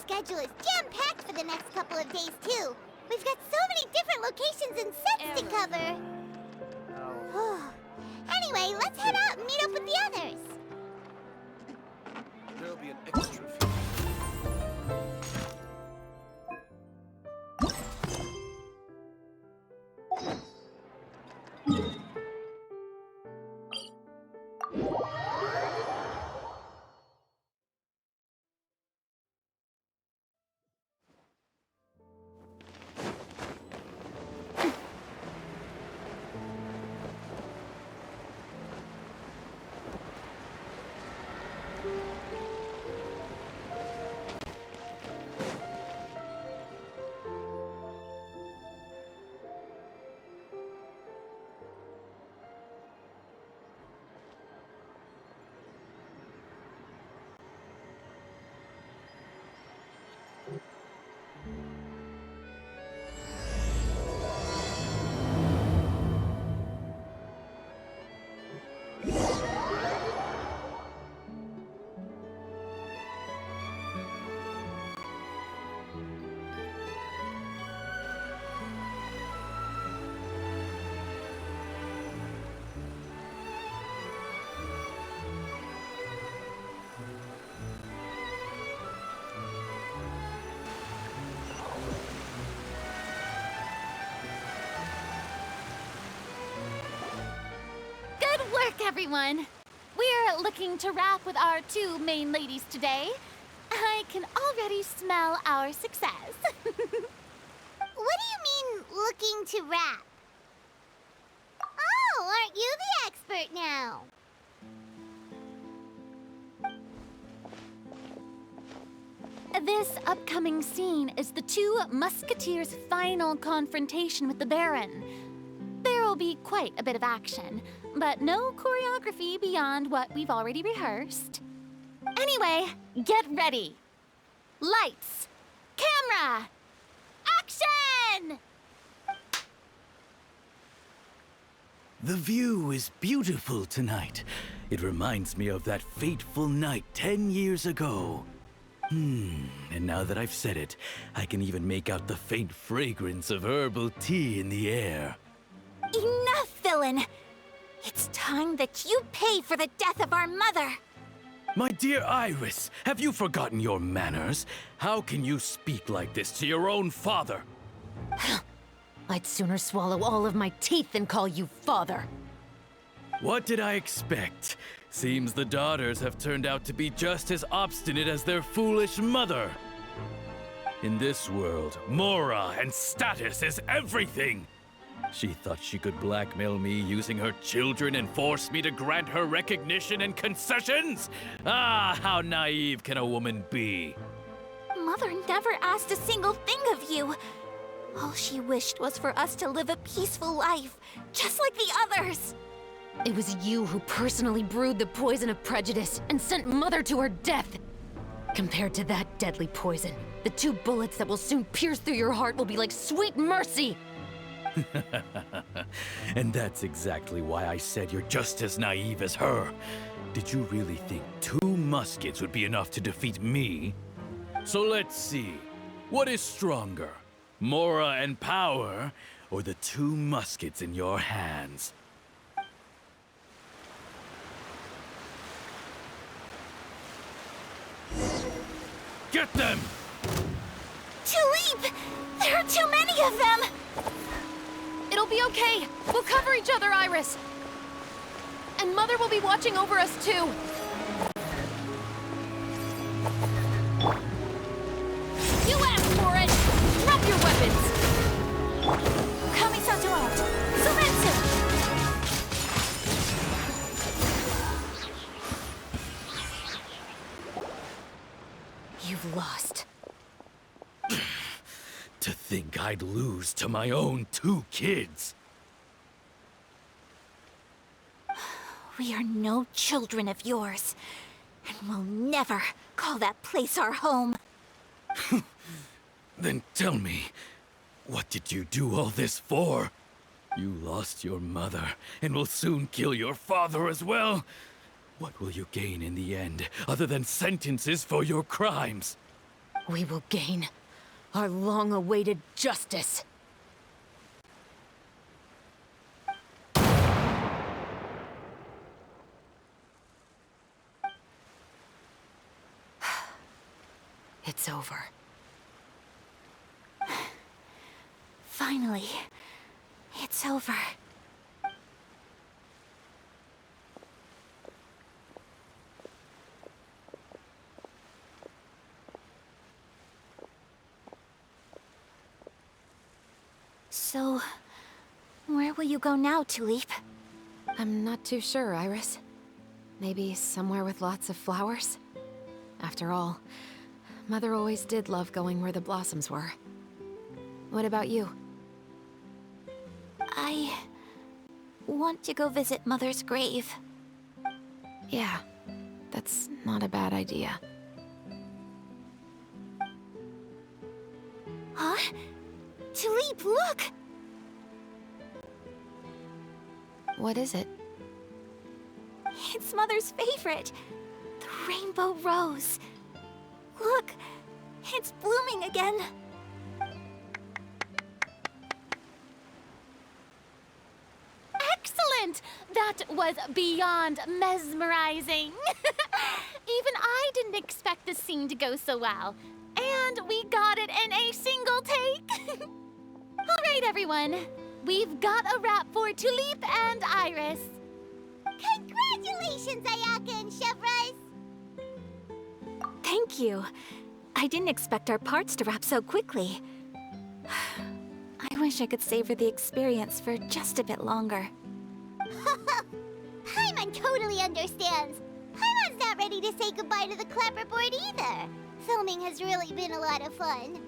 schedule is jam-packed for the next couple of days, too. We've got so many different locations and sets to cover. Anyway, let's head out and meet up with the others. There'll be an extra fee. Everyone, we're looking to wrap with our two main ladies today. I can already smell our success. What do you mean, looking to wrap? Oh, aren't you the expert now? This upcoming scene is the two musketeers' final confrontation with the Baron. There will be quite a bit of action, but no choreography beyond what we've already rehearsed. Anyway, get ready. Lights, camera, action! The view is beautiful tonight. It reminds me of that fateful night 10 years ago. And now that I've said it, I can even make out the faint fragrance of herbal tea in the air. Enough, villain! It's time that you pay for the death of our mother! My dear Iris, have you forgotten your manners? How can you speak like this to your own father? I'd sooner swallow all of my teeth than call you father. What did I expect? Seems the daughters have turned out to be just as obstinate as their foolish mother. In this world, mora and status is everything! She thought she could blackmail me using her children and force me to grant her recognition and concessions? Ah, how naive can a woman be? Mother never asked a single thing of you. All she wished was for us to live a peaceful life, just like the others. It was you who personally brewed the poison of prejudice and sent Mother to her death. Compared to that deadly poison, the 2 bullets that will soon pierce through your heart will be like sweet mercy. And that's exactly why I said you're just as naive as her. Did you really think 2 muskets would be enough to defeat me? So let's see. What is stronger? Mora and power, or the 2 muskets in your hands? Get them! Tulip! There are too many of them! It'll be okay. We'll cover each other, Iris. And Mother will be watching over us, too. You asked for it! Drop your weapons! Kami-san to out! Soretsu! You've lost. To think I'd lose to my own 2 kids. We are no children of yours, and we'll never call that place our home. Then tell me, what did you do all this for? You lost your mother, and will soon kill your father as well. What will you gain in the end, other than sentences for your crimes? We will gain our long-awaited justice. It's over. Finally, it's over. So, where will you go now, Tulip? I'm not too sure, Iris. Maybe somewhere with lots of flowers? After all, Mother always did love going where the blossoms were. What about you? I want to go visit Mother's grave. Yeah, that's not a bad idea. Huh? Tulip, look! What is it? It's Mother's favorite. The rainbow rose. Look, it's blooming again. Excellent! That was beyond mesmerizing. Even I didn't expect this scene to go so well. And we got it in a single take. All right, everyone. We've got a wrap for Tulip and Iris. Congratulations, Ayaka and Chevrolet! Thank you. I didn't expect our parts to wrap so quickly. I wish I could savor the experience for just a bit longer. Paimon totally understands. Paimon's not ready to say goodbye to the clapperboard either. Filming has really been a lot of fun.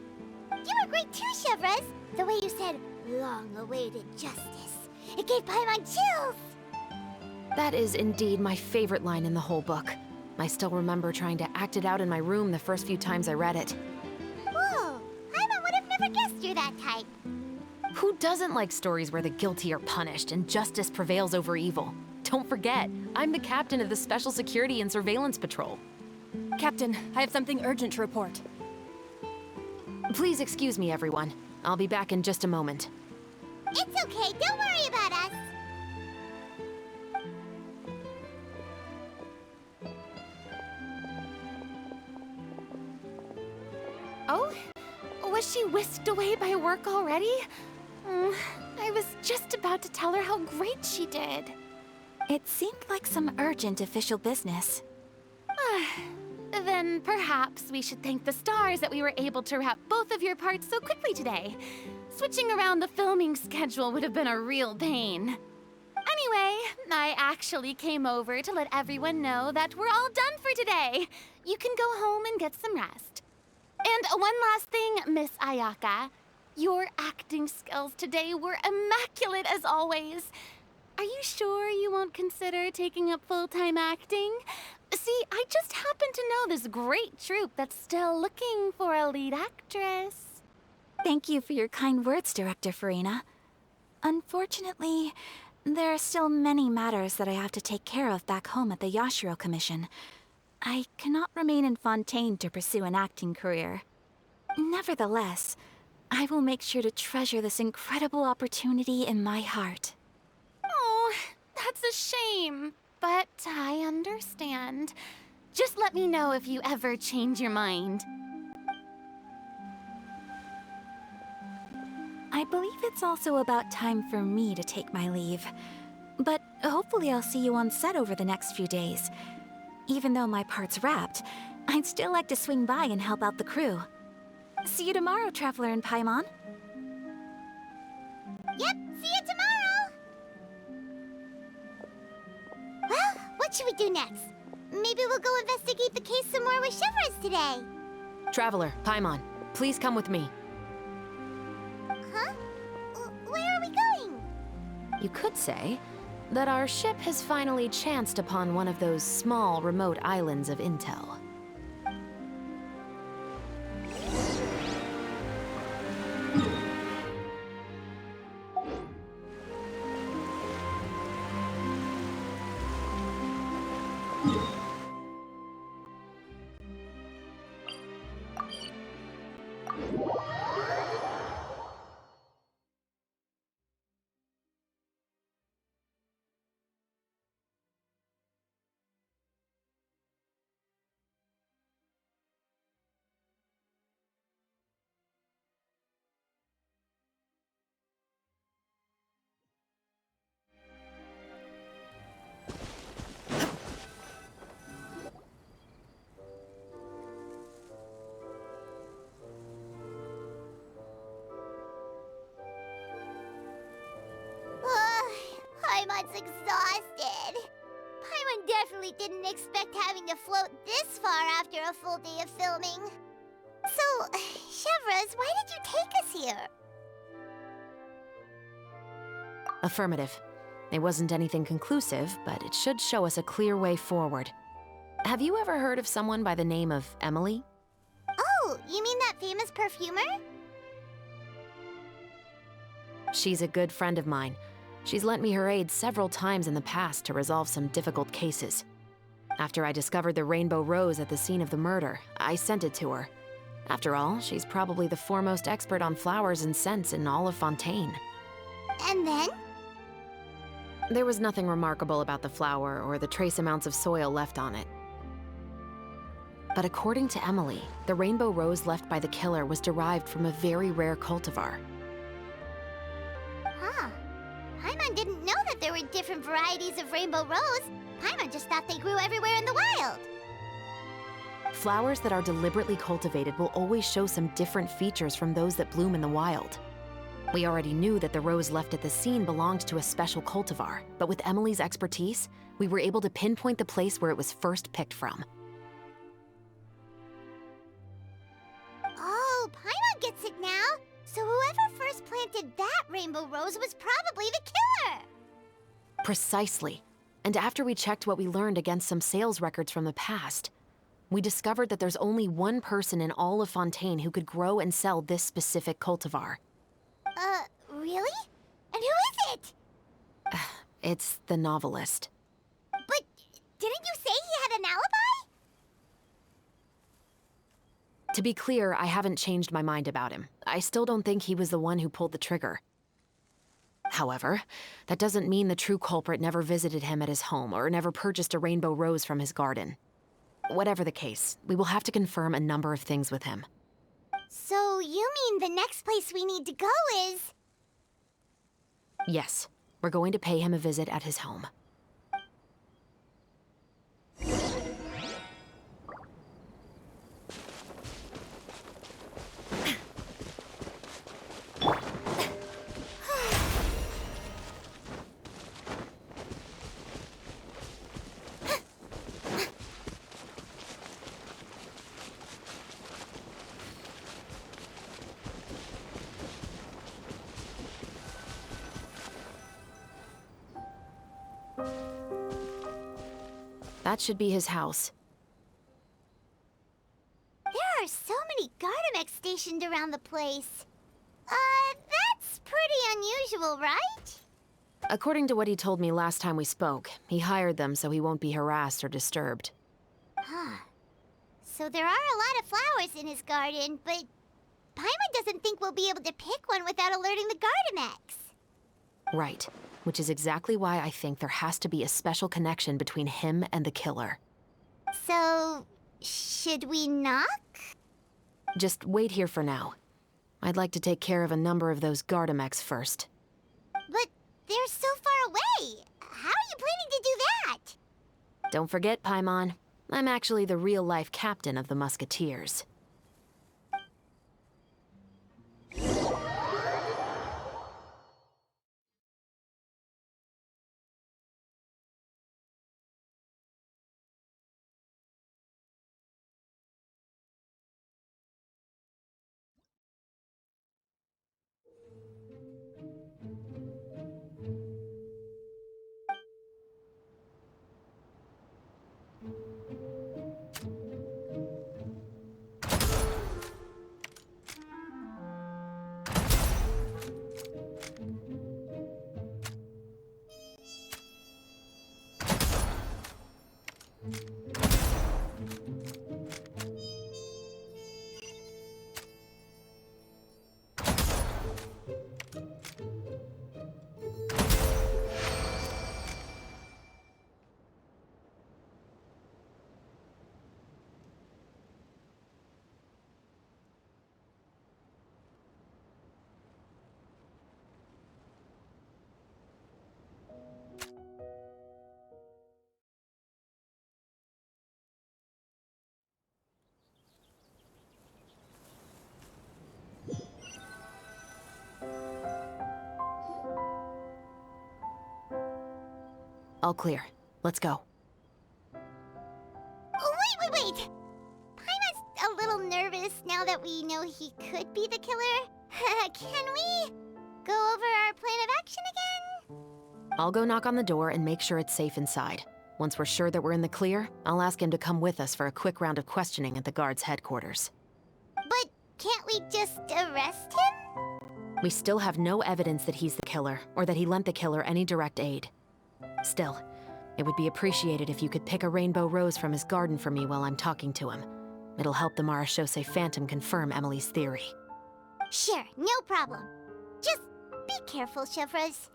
You were great too, Chevrolet. The way you said, long-awaited justice. It gave Paimon chills. That is indeed my favorite line in the whole book. I still remember trying to act it out in my room the first few times I read it. Whoa, Paimon would have never guessed you're that type. Who doesn't like stories where the guilty are punished and justice prevails over evil? Don't forget, I'm the captain of the Special Security and Surveillance Patrol. Captain, I have something urgent to report. Please excuse me, everyone. I'll be back in just a moment. It's okay, don't worry about us. Oh? Was she whisked away by work already? I was just about to tell her how great she did. It seemed like some urgent official business. Then perhaps we should thank the stars that we were able to wrap both of your parts so quickly today. Switching around the filming schedule would have been a real pain. Anyway, I actually came over to let everyone know that we're all done for today. You can go home and get some rest. And one last thing, Miss Ayaka. Your acting skills today were immaculate as always. Are you sure you won't consider taking up full-time acting? See, I just happen to know this great troupe that's still looking for a lead actress. Thank you for your kind words, Director Farina. Unfortunately, there are still many matters that I have to take care of back home at the Yashiro Commission. I cannot remain in Fontaine to pursue an acting career. Nevertheless, I will make sure to treasure this incredible opportunity in my heart. Oh, that's a shame, but I understand. Just let me know if you ever change your mind. I believe it's also about time for me to take my leave. But hopefully I'll see you on set over the next few days. Even though my part's wrapped, I'd still like to swing by and help out the crew. See you tomorrow, Traveler and Paimon. Yep, see you tomorrow! Well, what should we do next? Maybe we'll go investigate the case some more with Chevrolet today. Traveler, Paimon, please come with me. Huh? Where are we going? You could say that our ship has finally chanced upon one of those small, remote islands of intel. Paimon's exhausted. Paimon definitely didn't expect having to float this far after a full day of filming. So, Chevres, why did you take us here? Affirmative. It wasn't anything conclusive, but it should show us a clear way forward. Have you ever heard of someone by the name of Emily? Oh, you mean that famous perfumer? She's a good friend of mine. She's lent me her aid several times in the past to resolve some difficult cases. After I discovered the rainbow rose at the scene of the murder, I sent it to her. After all, she's probably the foremost expert on flowers and scents in all of Fontaine. And then? There was nothing remarkable about the flower or the trace amounts of soil left on it. But according to Emily, the rainbow rose left by the killer was derived from a very rare cultivar. Huh. Paimon didn't know that there were different varieties of rainbow rose. Paimon just thought they grew everywhere in the wild. Flowers that are deliberately cultivated will always show some different features from those that bloom in the wild. We already knew that the rose left at the scene belonged to a special cultivar, but with Emily's expertise, we were able to pinpoint the place where it was first picked from. Oh, Paimon gets it now. So whoever first planted that rainbow rose was probably the killer. Precisely. And after we checked what we learned against some sales records from the past, we discovered that there's only one person in all of Fontaine who could grow and sell this specific cultivar. Really? And who is it? It's the novelist. But didn't you say he had an alibi? To be clear, I haven't changed my mind about him. I still don't think he was the one who pulled the trigger. However, that doesn't mean the true culprit never visited him at his home or never purchased a rainbow rose from his garden. Whatever the case, we will have to confirm a number of things with him. So you mean the next place we need to go is... Yes, we're going to pay him a visit at his home. That should be his house. There are so many Gardamex stationed around the place. That's pretty unusual, right? According to what he told me last time we spoke, he hired them so he won't be harassed or disturbed. Huh. So there are a lot of flowers in his garden, but Paimon doesn't think we'll be able to pick one without alerting the Gardamex. Right, which is exactly why I think there has to be a special connection between him and the killer. So, should we knock? Just wait here for now. I'd like to take care of a number of those Gardamex first. But they're so far away. How are you planning to do that? Don't forget, Paimon, I'm actually the real-life captain of the Musketeers. All clear. Let's go. Oh, wait! Paimon's a little nervous now that we know he could be the killer. Can we go over our plan of action again? I'll go knock on the door and make sure it's safe inside. Once we're sure that we're in the clear, I'll ask him to come with us for a quick round of questioning at the guard's headquarters. But can't we just arrest him? We still have no evidence that he's the killer, or that he lent the killer any direct aid. Still, it would be appreciated if you could pick a rainbow rose from his garden for me while I'm talking to him. It'll help the Marachose Phantom confirm Emily's theory. Sure, no problem. Just be careful, Chevres.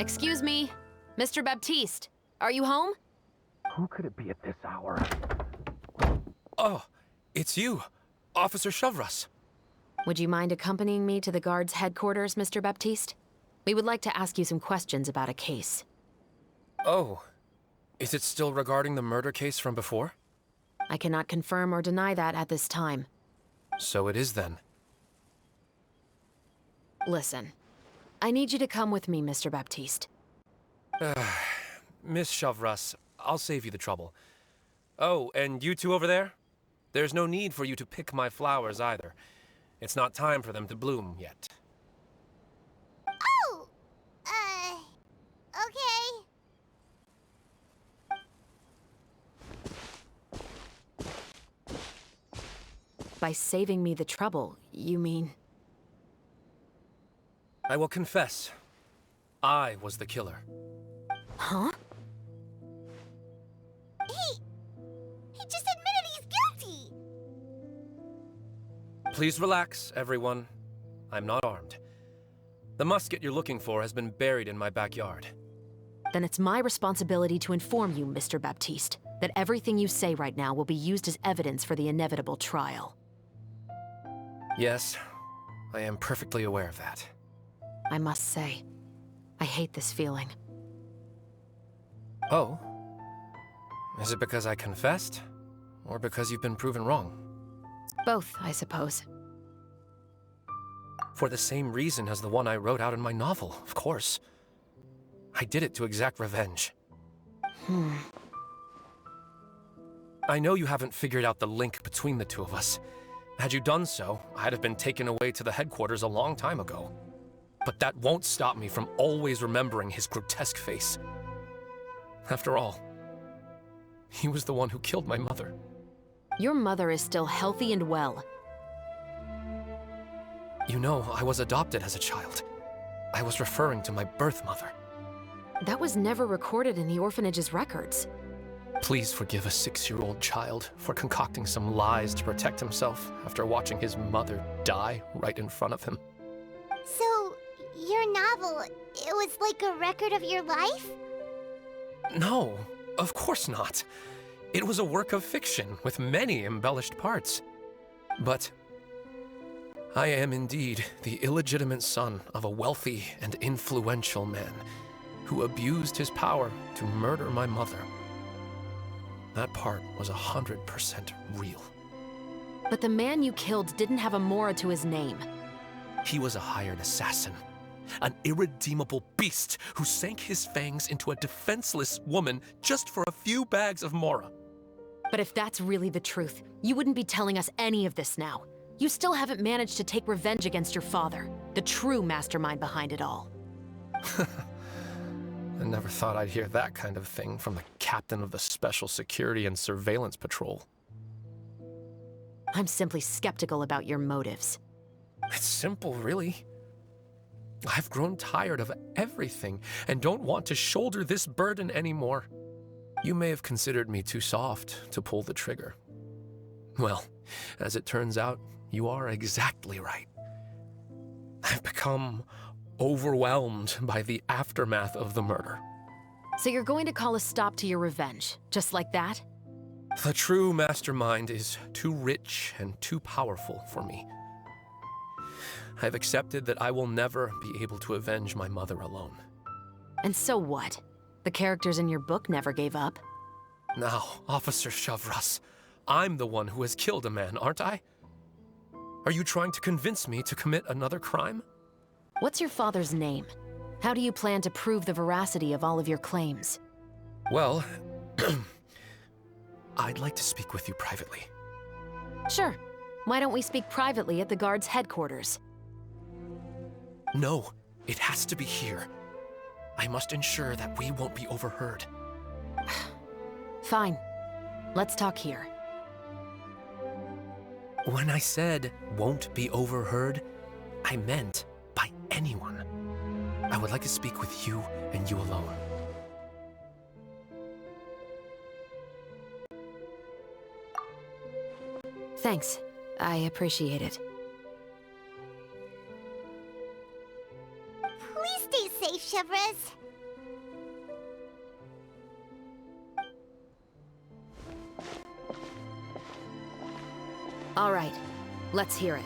Excuse me, Mr. Baptiste, are you home? Who could it be at this hour? Oh, it's you, Officer Chevres. Would you mind accompanying me to the guard's headquarters, Mr. Baptiste? We would like to ask you some questions about a case. Oh, is it still regarding the murder case from before? I cannot confirm or deny that at this time. So it is then. Listen, I need you to come with me, Mr. Baptiste. Miss Chevres, I'll save you the trouble. Oh, and you two over there? There's no need for you to pick my flowers either. It's not time for them to bloom yet. Oh! Okay. By saving me the trouble, you mean... I will confess, I was the killer. Huh? He just admitted he's guilty! Please relax, everyone. I'm not armed. The musket you're looking for has been buried in my backyard. Then it's my responsibility to inform you, Mr. Baptiste, that everything you say right now will be used as evidence for the inevitable trial. Yes, I am perfectly aware of that. I must say, I hate this feeling. Oh? Is it because I confessed? Or because you've been proven wrong? Both, I suppose. For the same reason as the one I wrote out in my novel, of course. I did it to exact revenge. I know you haven't figured out the link between the two of us. Had you done so, I'd have been taken away to the headquarters a long time ago. But that won't stop me from always remembering his grotesque face. After all, he was the one who killed my mother. Your mother is still healthy and well. You know, I was adopted as a child. I was referring to my birth mother. That was never recorded in the orphanage's records. Please forgive a 6-year-old child for concocting some lies to protect himself after watching his mother die right in front of him. So, your novel, it was like a record of your life? No, of course not. It was a work of fiction with many embellished parts. But I am indeed the illegitimate son of a wealthy and influential man who abused his power to murder my mother. That part was 100% real. But the man you killed didn't have a Mora to his name. He was a hired assassin. An irredeemable beast who sank his fangs into a defenseless woman just for a few bags of Mora. But if that's really the truth, you wouldn't be telling us any of this now. You still haven't managed to take revenge against your father, the true mastermind behind it all. I never thought I'd hear that kind of thing from the captain of the Special Security and Surveillance Patrol. I'm simply skeptical about your motives. It's simple, really. I've grown tired of everything and don't want to shoulder this burden anymore. You may have considered me too soft to pull the trigger. Well, as it turns out, you are exactly right. I've become overwhelmed by the aftermath of the murder. So you're going to call a stop to your revenge, just like that? The true mastermind is too rich and too powerful for me. I've accepted that I will never be able to avenge my mother alone. And so what? The characters in your book never gave up. Now, Officer Shavras, I'm the one who has killed a man, aren't I? Are you trying to convince me to commit another crime? What's your father's name? How do you plan to prove the veracity of all of your claims? Well, I'd like to speak with you privately. Sure. Why don't we speak privately at the guard's headquarters? No, it has to be here. I must ensure that we won't be overheard. Fine. Let's talk here. When I said won't be overheard, I meant by anyone. I would like to speak with you and you alone. Thanks. I appreciate it. Please stay safe, Shavras. All right. Let's hear it.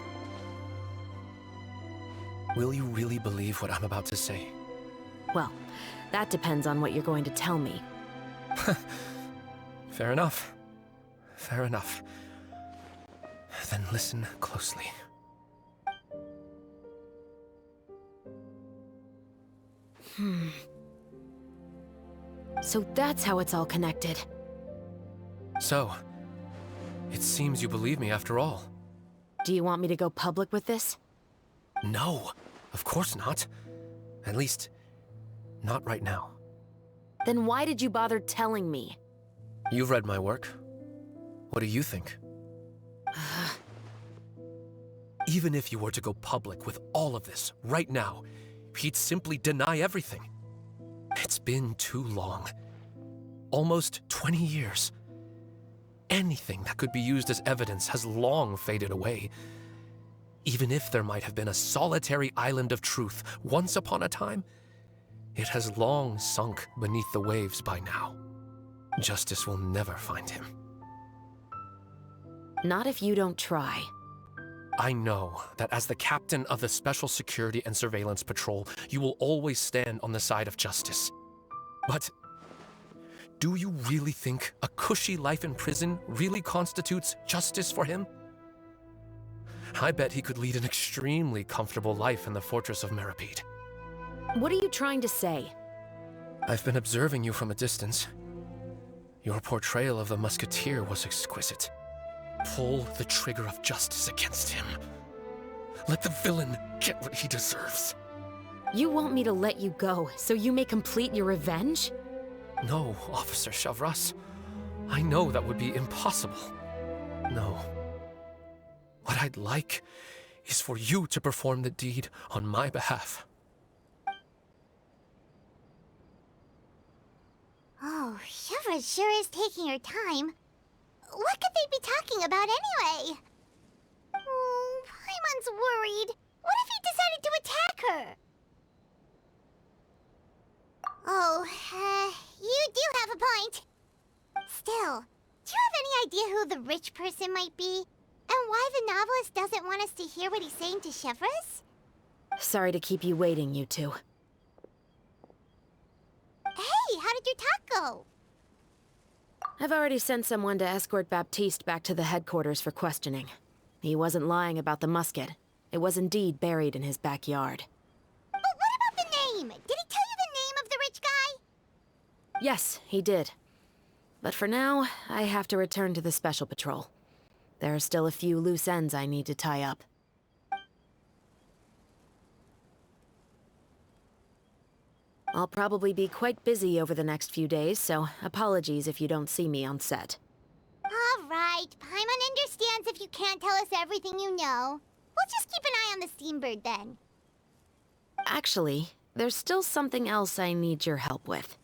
Will you really believe what I'm about to say? Well, that depends on what you're going to tell me. Fair enough. Fair enough. Then listen closely. So that's how it's all connected. So, it seems you believe me after all. Do you want me to go public with this? No, of course not. At least, not right now. Then why did you bother telling me? You've read my work. What do you think? Even if you were to go public with all of this right now, he'd simply deny everything. It's been too long. Almost 20 years. Anything that could be used as evidence has long faded away. Even if there might have been a solitary island of truth once upon a time, it has long sunk beneath the waves by now. Justice will never find him. Not if you don't try. I know that as the captain of the Special Security and Surveillance Patrol, you will always stand on the side of justice. But do you really think a cushy life in prison really constitutes justice for him? I bet he could lead an extremely comfortable life in the fortress of Meripede. What are you trying to say? I've been observing you from a distance. Your portrayal of the musketeer was exquisite. Pull the trigger of justice against him. Let the villain get what he deserves. You want me to let you go so you may complete your revenge? No, Officer Shavras. I know that would be impossible. No. What I'd like is for you to perform the deed on my behalf. Oh, Shavras sure is taking her time. What could they be talking about anyway? Oh, Paimon's worried. What if he decided to attack her? Oh, you do have a point. Still, do you have any idea who the rich person might be? And why the novelist doesn't want us to hear what he's saying to Shavras? Sorry to keep you waiting, you two. Hey, how did your talk go? I've already sent someone to escort Baptiste back to the headquarters for questioning. He wasn't lying about the musket. It was indeed buried in his backyard. But what about the name? Did he tell you the name of the rich guy? Yes, he did. But for now, I have to return to the Special Patrol. There are still a few loose ends I need to tie up. I'll probably be quite busy over the next few days, so apologies if you don't see me on set. All right, Paimon understands if you can't tell us everything you know. We'll just keep an eye on the Steambird then. Actually, there's still something else I need your help with.